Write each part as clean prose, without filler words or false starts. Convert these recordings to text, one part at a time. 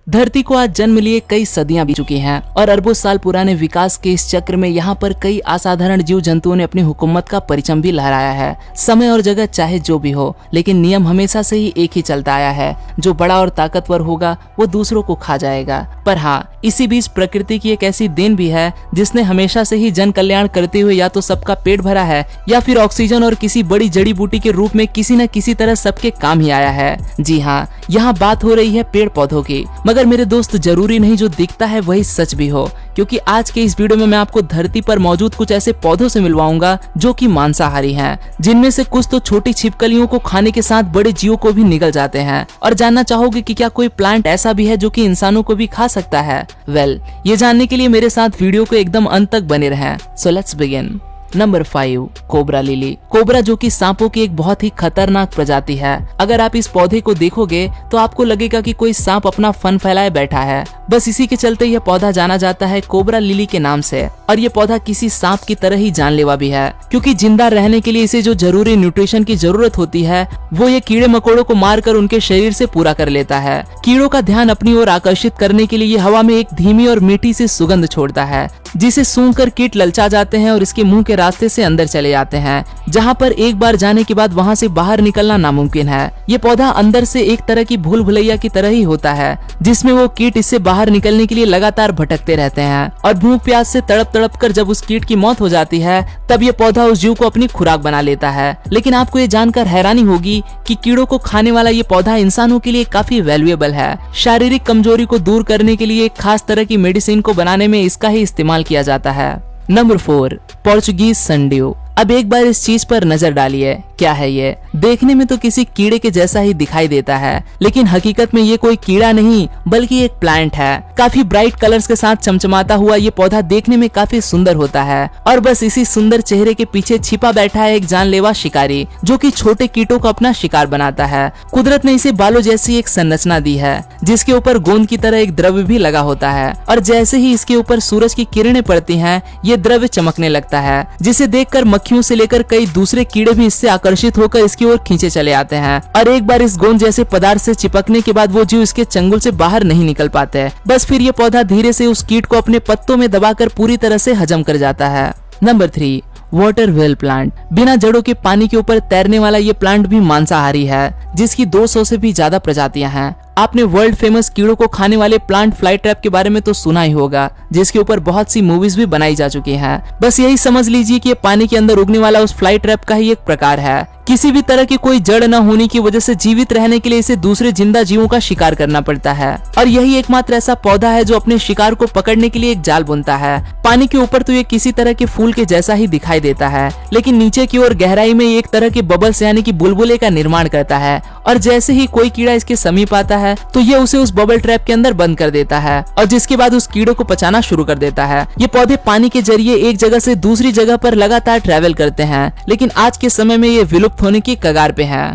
धरती को आज जन्म लिए कई सदियां बीत चुकी हैं और अरबों साल पुराने विकास के इस चक्र में यहाँ पर कई असाधारण जीव जंतुओं ने अपनी हुकूमत का परचम भी लहराया है। समय और जगह चाहे जो भी हो, लेकिन नियम हमेशा से ही एक ही चलता आया है, जो बड़ा और ताकतवर होगा वो दूसरों को खा जाएगा। पर हाँ, इसी बीच प्रकृति की एक ऐसी देन भी है जिसने हमेशा से ही जन कल्याण करते हुए या तो सबका पेट भरा है या फिर ऑक्सीजन और किसी बड़ी जड़ी बूटी के रूप में किसी न किसी तरह सबके काम ही आया है। जी हाँ, यहाँ बात हो रही है पेड़ पौधों की। मगर मेरे दोस्त, जरूरी नहीं जो दिखता है वही सच भी हो, क्योंकि आज के इस वीडियो में मैं आपको धरती पर मौजूद कुछ ऐसे पौधों से मिलवाऊंगा जो कि मांसाहारी हैं, जिनमें से कुछ तो छोटी छिपकलियों को खाने के साथ बड़े जीवों को भी निगल जाते हैं। और जानना चाहोगे कि क्या कोई प्लांट ऐसा भी है जो कि इंसानों को भी खा सकता है? वेल, ये जानने के लिए मेरे साथ वीडियो को एकदम अंत तक बने रहें। So let's begin. Number 5, cobra lily. Cobra जो कि सांपों की एक बहुत ही खतरनाक प्रजाति है। अगर आप इस पौधे को देखोगे तो आपको लगेगा कि कोई सांप अपना फन फैलाए बैठा है। बस इसी के चलते यह पौधा जाना जाता है कोबरा लिली के नाम से। और ये पौधा किसी सांप की तरह ही जानलेवा भी है, क्योंकि जिंदा रहने के लिए इसे जो जरूरी न्यूट्रिशन की जरूरत होती है वो ये कीड़े मकोड़ों को मारकर उनके शरीर से पूरा कर लेता है। कीड़ों का ध्यान अपनी ओर आकर्षित करने के लिए ये हवा में एक धीमी और मीठी सी सुगंध छोड़ता है, जिसे सूंघकर कीट ललचा जाते हैं और इसके मुंह के रास्ते से अंदर चले जाते हैं, जहां पर एक बार जाने के बाद वहां से बाहर निकलना नामुमकिन है। ये पौधा अंदर से एक तरह की भूल भुलैया की तरह ही होता है, जिसमें वो कीट इससे बाहर निकलने के लिए लगातार भटकते रहते हैं और भूख प्यास से तड़प तड़प कर जब उस कीट की मौत हो जाती है तब ये पौधा उस जीव को अपनी खुराक बना लेता है। लेकिन आपको ये जानकर हैरानी होगी कि कीड़ों को खाने वाला ये पौधा इंसानों के लिए काफी वैल्यूएबल है। शारीरिक कमजोरी को दूर करने के लिए एक खास तरह की मेडिसिन को बनाने में इसका ही इस्तेमाल किया जाता है। Number 4, Portuguese sundew. अब एक बार इस चीज पर नजर डालिए। क्या है ये? देखने में तो किसी कीड़े के जैसा ही दिखाई देता है, लेकिन हकीकत में ये कोई कीड़ा नहीं बल्कि एक प्लांट है। काफी ब्राइट कलर्स के साथ चमचमाता हुआ ये पौधा देखने में काफी सुंदर होता है और बस इसी सुंदर चेहरे के पीछे छिपा बैठा है एक जानलेवा शिकारी, जो कि छोटे कीटों को अपना शिकार बनाता है। कुदरत ने इसे बालों जैसी एक संरचना दी है, जिसके ऊपर गोंद की तरह एक द्रव्य भी लगा होता है और जैसे ही इसके ऊपर सूरज की किरणें पड़ती हैं, ये द्रव्य चमकने लगता है, जिसे देखकर मक्खियों से लेकर कई दूसरे कीड़े भी इससे आकर्षित होकर इसकी ओर खींचे चले आते हैं। और एक बार इस गोंद जैसे पदार्थ से चिपकने के बाद वो जीव इसके चंगुल से बाहर नहीं निकल पाते। बस फिर ये पौधा धीरे से उस कीट को अपने पत्तों में दबाकर पूरी तरह से हजम कर जाता है। Number 3, water whale plant. बिना जड़ों के पानी के ऊपर तैरने वाला ये प्लांट भी मांसाहारी है, जिसकी 200 से भी ज्यादा प्रजातियां हैं। आपने वर्ल्ड फेमस कीड़ों को खाने वाले प्लांट फ्लाई ट्रैप के बारे में तो सुना ही होगा, जिसके ऊपर बहुत सी मूवीज भी बनाई जा चुकी हैं। बस यही समझ लीजिए कि ये पानी के अंदर उगने वाला उस फ्लाई ट्रैप का ही एक प्रकार है। किसी भी तरह की कोई जड़ न होने की वजह से जीवित रहने के लिए इसे दूसरे जिंदा जीवों का शिकार करना पड़ता है और यही एकमात्र ऐसा पौधा है जो अपने शिकार को पकड़ने के लिए एक जाल बुनता है। पानी के ऊपर तो ये किसी तरह के फूल के जैसा ही दिखाई देता है, लेकिन नीचे की ओर गहराई में एक तरह के बबल्स यानी कि बुलबुले का निर्माण करता है और जैसे ही कोई कीड़ा इसके समीप आता है तो ये उसे उस बबल ट्रैप के अंदर बंद कर देता है और जिसके बाद उस कीड़ों को पचाना शुरू कर देता है। ये पौधे पानी के जरिए एक जगह से दूसरी जगह पर लगातार ट्रैवल करते हैं, लेकिन आज के समय में ये विलुप्त होने की कगार पे है।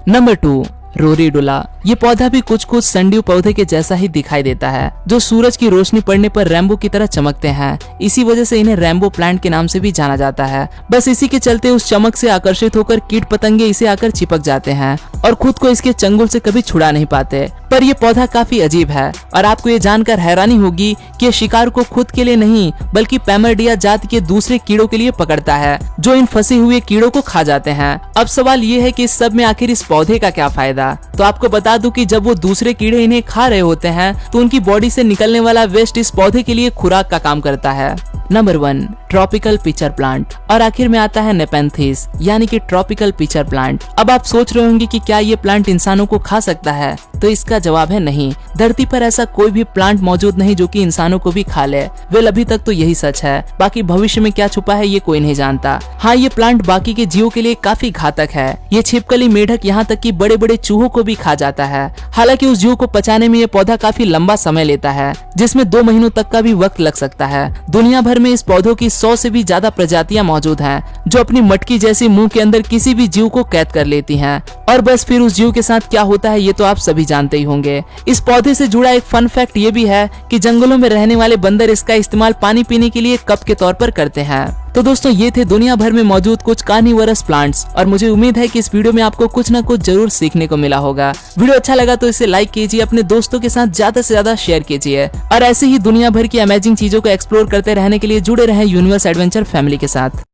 नंबर 2, रोरीडुला। ये पौधा भी कुछ कुछ संड्यू पौधे के जैसा ही दिखाई देता है, जो सूरज की रोशनी पड़ने पर रैम्बो की तरह चमकते हैं। इसी वजह से इन्हें रैम्बो प्लांट के नाम से भी जाना जाता है। बस इसी के चलते उस चमक से आकर्षित होकर कीट पतंगे इसे आकर चिपक जाते हैं और खुद को इसके चंगुल से कभी छुड़ा नहीं पाते। पर यह पौधा काफी अजीब है और आपको ये जानकर हैरानी होगी कि ये शिकार को खुद के लिए नहीं बल्कि पैमरडिया जाति के दूसरे कीड़ों के लिए पकड़ता है, जो इन फंसे हुए कीड़ों को खा जाते हैं। अब सवाल ये है कि इस सब में आखिर इस पौधे का क्या फायदा? तो आपको बता दूं कि जब वो दूसरे कीड़े इन्हें खा रहे होते हैं तो उनकी बॉडी से निकलने वाला वेस्ट इस पौधे के लिए खुराक का काम करता है। Number 1, tropical pitcher plant. और आखिर में आता है नेपेंथिस यानी कि ट्रॉपिकल पिचर प्लांट। अब आप सोच रहे होंगे कि क्या ये प्लांट इंसानों को खा सकता है? तो इसका जवाब है नहीं। धरती पर ऐसा कोई भी प्लांट मौजूद नहीं जो कि इंसानों को भी खा ले। वेल, अभी तक तो यही सच है, बाकी भविष्य में क्या छुपा है ये कोई नहीं जानता। हाँ, ये प्लांट बाकी के जीवों के लिए काफी घातक है। ये छिपकली, मेढक, यहाँ तक कि बड़े बड़े चूहों को भी खा जाता है। हालांकि उस जीव को पचाने में ये पौधा काफी लंबा समय लेता है, जिसमें 2 महीनों तक का भी वक्त लग सकता है। दुनिया भर में इस पौधों की 100 से भी ज्यादा प्रजातियां मौजूद हैं, जो अपनी मटकी जैसी मुंह के अंदर किसी भी जीव को कैद कर लेती हैं। और बस फिर उस जीव के साथ क्या होता है ये तो आप सभी जानते ही होंगे। इस पौधे से जुड़ा एक फन फैक्ट ये भी है कि जंगलों में रहने वाले बंदर इसका इस्तेमाल पानी पीने के लिए कप के तौर पर करते हैं। तो दोस्तों ये थे दुनिया भर में मौजूद कुछ कार्निवोरस प्लांट्स और मुझे उम्मीद है कि इस वीडियो में आपको कुछ ना कुछ जरूर सीखने को मिला होगा। वीडियो अच्छा लगा तो इसे लाइक कीजिए, अपने दोस्तों के साथ ज्यादा से ज्यादा शेयर कीजिए और ऐसे ही दुनिया भर की अमेजिंग चीजों को एक्सप्लोर करते रहने के लिए जुड़े रहें यूनिवर्स एडवेंचर फैमिली के साथ।